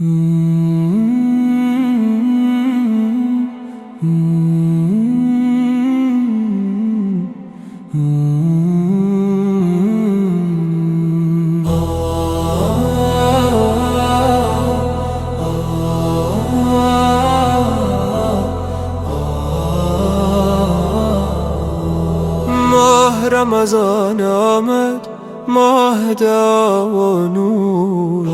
ماه رمضان آمد، ماه دعا و نور،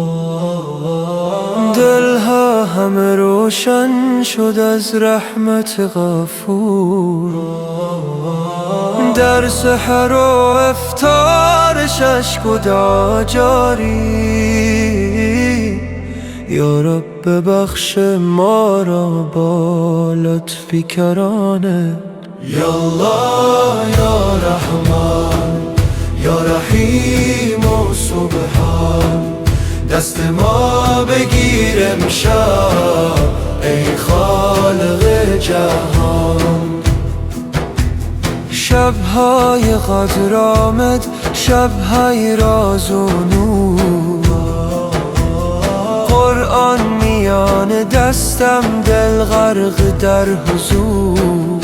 دلها همه روشن شد از رحمت غفور. در سحر و افطارش اشک و دعا جاری. یا رب ببخش ما را با لطفی کرانه. یا الله یا رحمان یا رحیم و سبحان، دست ما بگیر امشب ای خالق جهان. شب‌های قدر آمد، شب‌های راز و نور، قرآن میان دستم، دل غرق در حضور.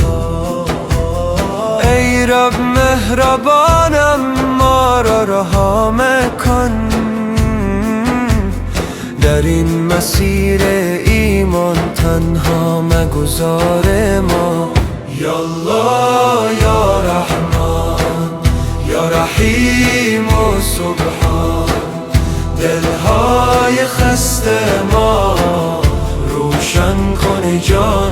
ای رب مهربانم ما را رها مکن، در این مسیر ایمان تنها مگذار ما. یا الله یا رحمان یا رحیم و سبحان، دلهای خسته ما روشن کن جان.